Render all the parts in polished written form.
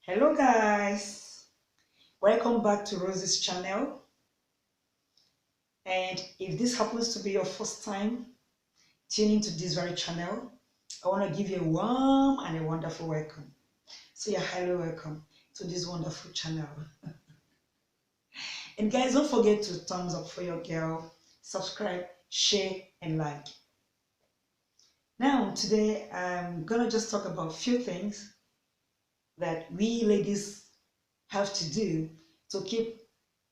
Hello guys, welcome back to Rose's channel. And if this happens to be your first time tuning to this very channel, I want to give you a warm and a wonderful welcome. So you're highly welcome to this wonderful channel. And guys, don't forget to thumbs up for your girl, subscribe, share and like. Now today I'm gonna just talk about a few things that we ladies have to do to keep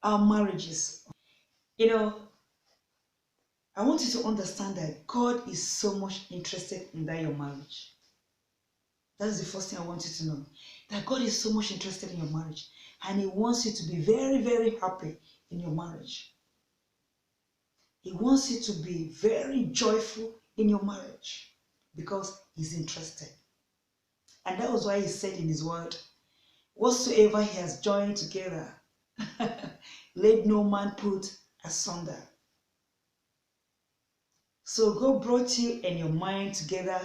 our marriages. You know, I want you to understand that God is so much interested in that your marriage. That's the first thing I want you to know. That God is so much interested in your marriage. And He wants you to be very, very happy in your marriage. He wants you to be very joyful in your marriage. Because He's interested. And that was why He said in His word, whatsoever He has joined together, let no man put asunder. So God brought you and your mind together,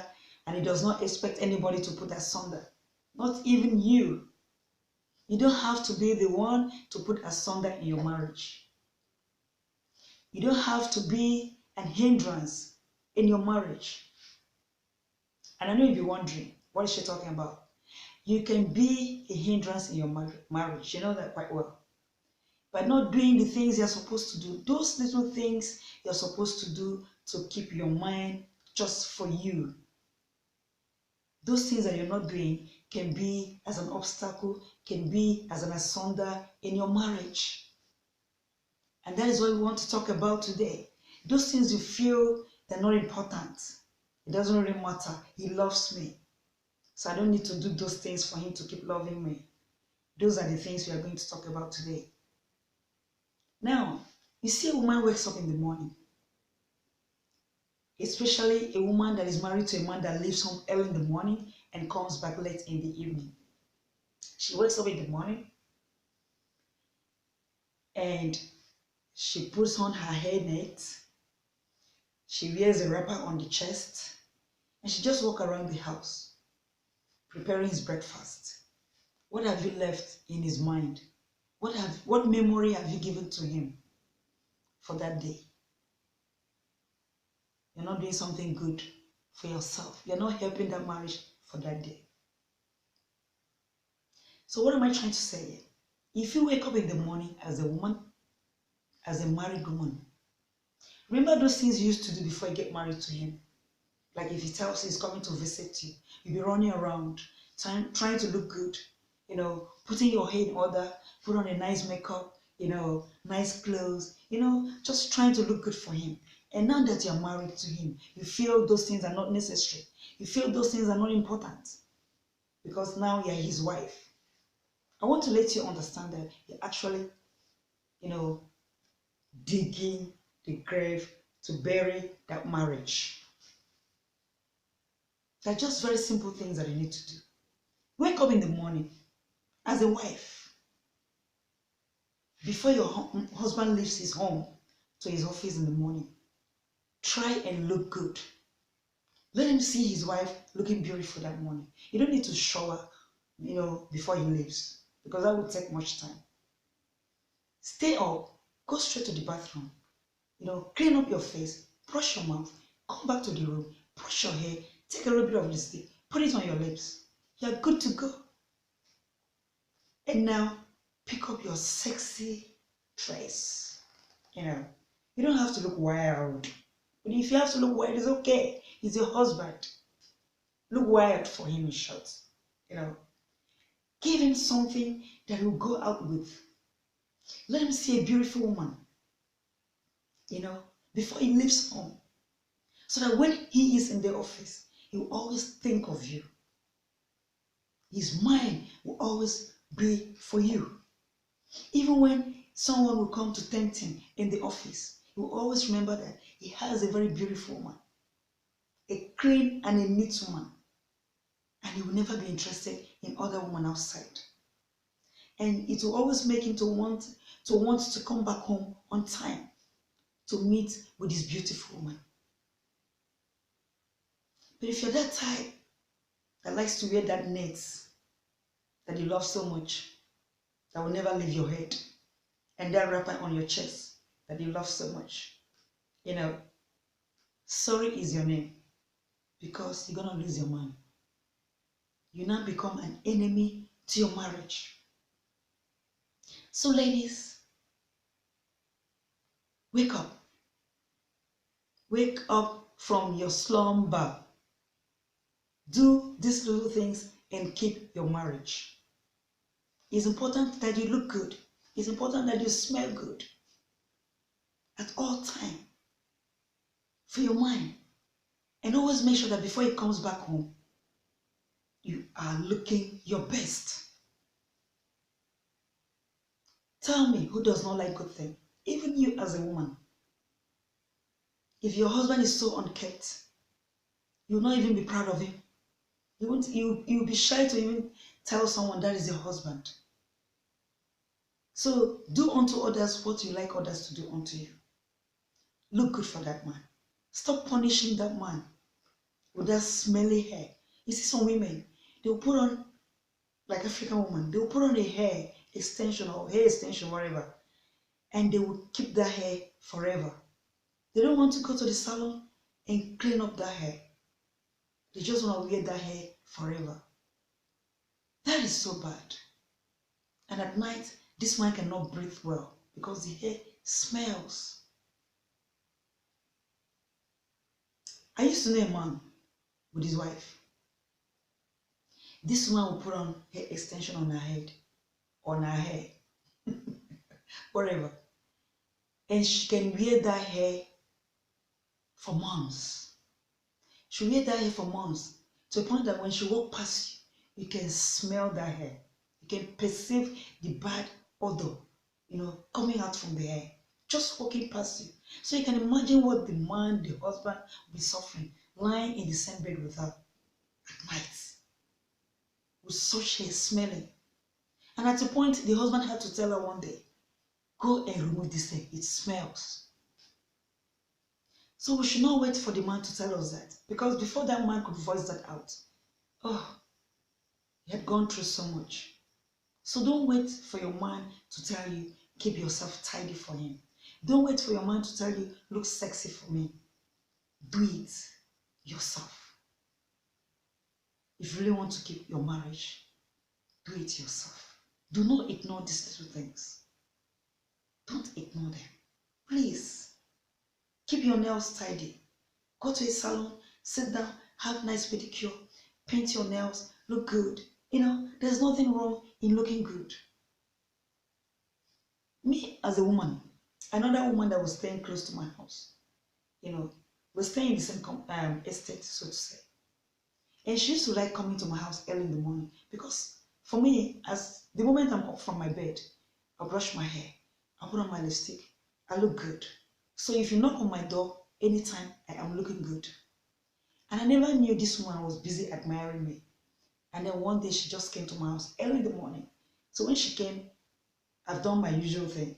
and He does not expect anybody to put asunder. Not even you. You don't have to be the one to put asunder in your marriage. You don't have to be an hindrance in your marriage. And I know you'll be wondering, what is she talking about? You can be a hindrance in your marriage. You know that quite well. By not doing the things you're supposed to do. Those little things you're supposed to do to keep your mind just for you. Those things that you're not doing can be as an obstacle, can be as an asunder in your marriage. And that is what we want to talk about today. Those things you feel they're not important. It doesn't really matter. He loves me. So I don't need to do those things for Him to keep loving me. Those are the things we are going to talk about today. Now, you see a woman wakes up in the morning. Especially a woman that is married to a man that leaves home early in the morning and comes back late in the evening. She wakes up in the morning and she puts on her hairnet. She wears a wrapper on the chest and she just walks around the house preparing his breakfast. What have you left in his mind? What memory have you given to him for that day? You're not doing something good for yourself. You're not helping that marriage for that day. So what am I trying to say? If you wake up in the morning as a woman, as a married woman, remember those things you used to do before you get married to him. Like if he tells you he's coming to visit you, you'll be running around, trying to look good, putting your hair in order, put on a nice makeup, nice clothes, just trying to look good for him. And now that you're married to him, you feel those things are not necessary. You feel those things are not important because now you're his wife. I want to let you understand that you're actually, digging the grave to bury that marriage. They're just very simple things that you need to do. Wake up in the morning as a wife. Before your husband leaves his home to his office in the morning, try and look good. Let him see his wife looking beautiful that morning. You don't need to shower, before he leaves because that would take much time. Stay up, go straight to the bathroom, clean up your face, brush your mouth, come back to the room, brush your hair, take a little bit of lipstick, put it on your lips. You're good to go. And now, pick up your sexy dress. You don't have to look wild. But if you have to look wild, it's okay. He's your husband. Look wild for him in short. Give him something that he'll go out with. Let him see a beautiful woman. Before he leaves home. So that when he is in the office, he will always think of you. His mind will always be for you. Even when someone will come to tempt him in the office, he will always remember that he has a very beautiful woman, a clean and a neat woman, and he will never be interested in other women outside. And it will always make him to want to come back home on time to meet with this beautiful woman. But if you're that type that likes to wear that net, that you love so much that will never leave your head, and that wrapper on your chest that you love so much. You know, sorry is your name, because you're gonna lose your mind. You now become an enemy to your marriage. So ladies, wake up. Wake up from your slumber. Do these little things and keep your marriage. It's important that you look good. It's important that you smell good at all time for your mind. And always make sure that before he comes back home, you are looking your best. Tell me who does not like good things? Even you as a woman. If your husband is so unkempt, you'll not even be proud of him. You'll be shy to even tell someone that is your husband. So do unto others what you like others to do unto you. Look good for that man. Stop punishing that man with that smelly hair. You see some women, they'll put on, like African woman, they'll put on a hair extension or hair extension, whatever, and they will keep that hair forever. They don't want to go to the salon and clean up that hair. They just want to wear that hair forever. That is so bad. And at night, this man cannot breathe well because the hair smells. I used to know a man with his wife. This woman will put on hair extension on her head, on her hair, whatever. And she can wear that hair for months. She wear that hair for months to the point that when she walks past you, you can smell that hair. You can perceive the bad odor, coming out from the hair, just walking past you. So you can imagine what the man, the husband, will be suffering, lying in the same bed with her at night, with such hair smelling. And at a point, the husband had to tell her one day, go and remove this hair, it smells. So we should not wait for the man to tell us that, because before that man could voice that out, he had gone through so much. So don't wait for your man to tell you, keep yourself tidy for him. Don't wait for your man to tell you, look sexy for me. Do it yourself. If you really want to keep your marriage, do it yourself. Do not ignore these little things. Don't ignore them. Please, keep your nails tidy. Go to a salon, sit down, have nice pedicure, paint your nails, look good. There's nothing wrong in looking good. Me as a woman, another woman that was staying close to my house, we're staying in the same estate, so to say. And she used to like coming to my house early in the morning because for me, as the moment I'm up from my bed, I brush my hair, I put on my lipstick, I look good. So if you knock on my door anytime, I am looking good. And I never knew this woman was busy admiring me. And then one day she just came to my house early in the morning. So when she came, I've done my usual thing.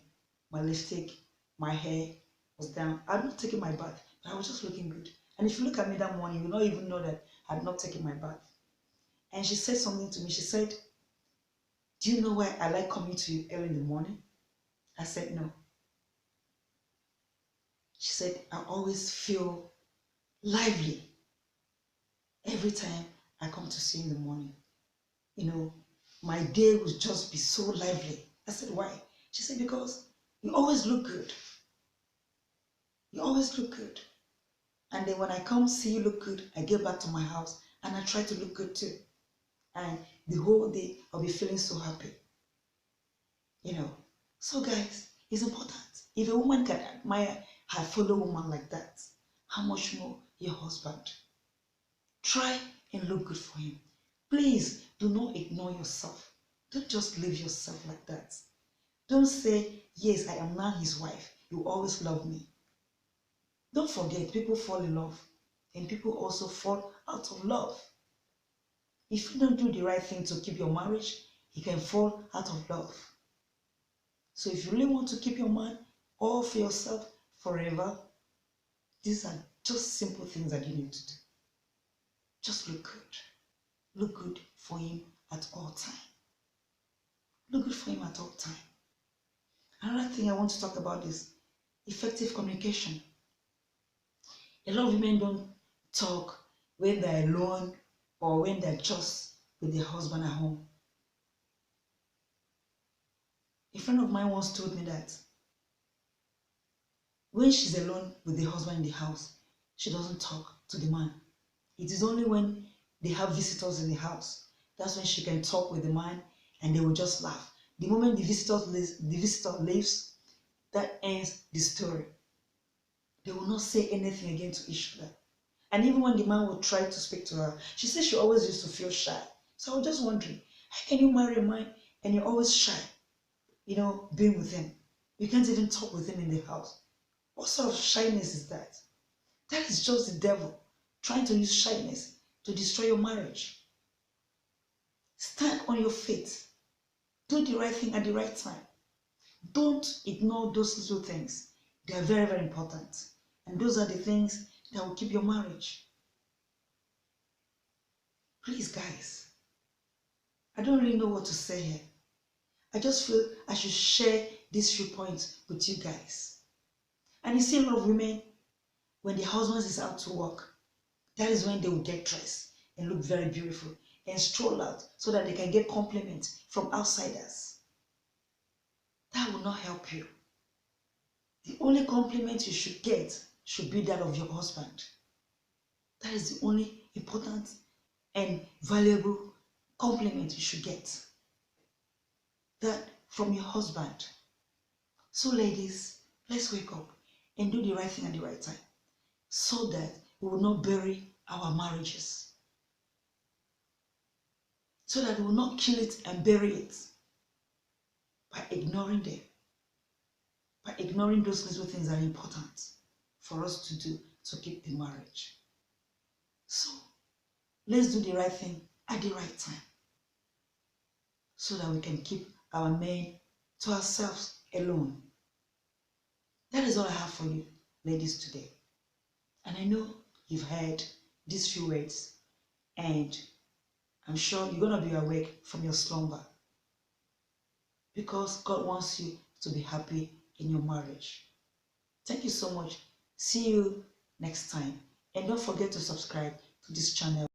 My lipstick, my hair was down. I'd not taken my bath, but I was just looking good. And if you look at me that morning, you will not even know that I had not taken my bath. And she said something to me. She said, do you know why I like coming to you early in the morning? I said, no. She said, I always feel lively every time I come to see you in the morning. My day will just be so lively. I said, why? She said, because you always look good. You always look good. And then when I come see you look good, I get back to my house and I try to look good too. And the whole day I'll be feeling so happy. So guys, it's important. If a woman can admire her fellow woman like that, how much more your husband? Try and look good for him. Please do not ignore yourself. Don't just leave yourself like that. Don't say, yes, I am now his wife. You always love me. Don't forget, people fall in love and people also fall out of love. If you don't do the right thing to keep your marriage, he can fall out of love. So if you really want to keep your man all for yourself forever, these are just simple things that you need to do. Just look good. Look good for him at all times. look good for him at all time. Another thing I want to talk about is effective communication. A lot of women don't talk when they're alone or when they're just with their husband at home. A friend of mine once told me that when she's alone with the husband in the house, she doesn't talk to the man. It is only when they have visitors in the house, that's when she can talk with the man and they will just laugh. The moment the visitor leaves, that ends the story. They will not say anything again to each other. And even when the man would try to speak to her, she said she always used to feel shy. So I was just wondering, how can you marry a man and you're always shy, being with him? You can't even talk with him in the house. What sort of shyness is that? That is just the devil trying to use shyness to destroy your marriage. Stand on your feet. Do the right thing at the right time. Don't ignore those little things. They are very, very important. And those are the things that will keep your marriage. Please, guys, I don't really know what to say here. I just feel I should share these few points with you guys. And you see a lot of women, when their husband is out to work, that is when they will get dressed and look very beautiful and stroll out so that they can get compliments from outsiders. That will not help you. The only compliment you should get should be that of your husband. That is the only important and valuable compliment you should get. That from your husband. So ladies, let's wake up and do the right thing at the right time so that we will not bury our marriages. So that we will not kill it and bury it by ignoring them. By ignoring those little things that are important for us to do to keep the marriage. So, let's do the right thing at the right time so that we can keep our men to ourselves alone. That is all I have for you, ladies, today. And I know you've heard these few words, and I'm sure you're going to be awake from your slumber because God wants you to be happy in your marriage. Thank you so much. See you next time. And don't forget to subscribe to this channel.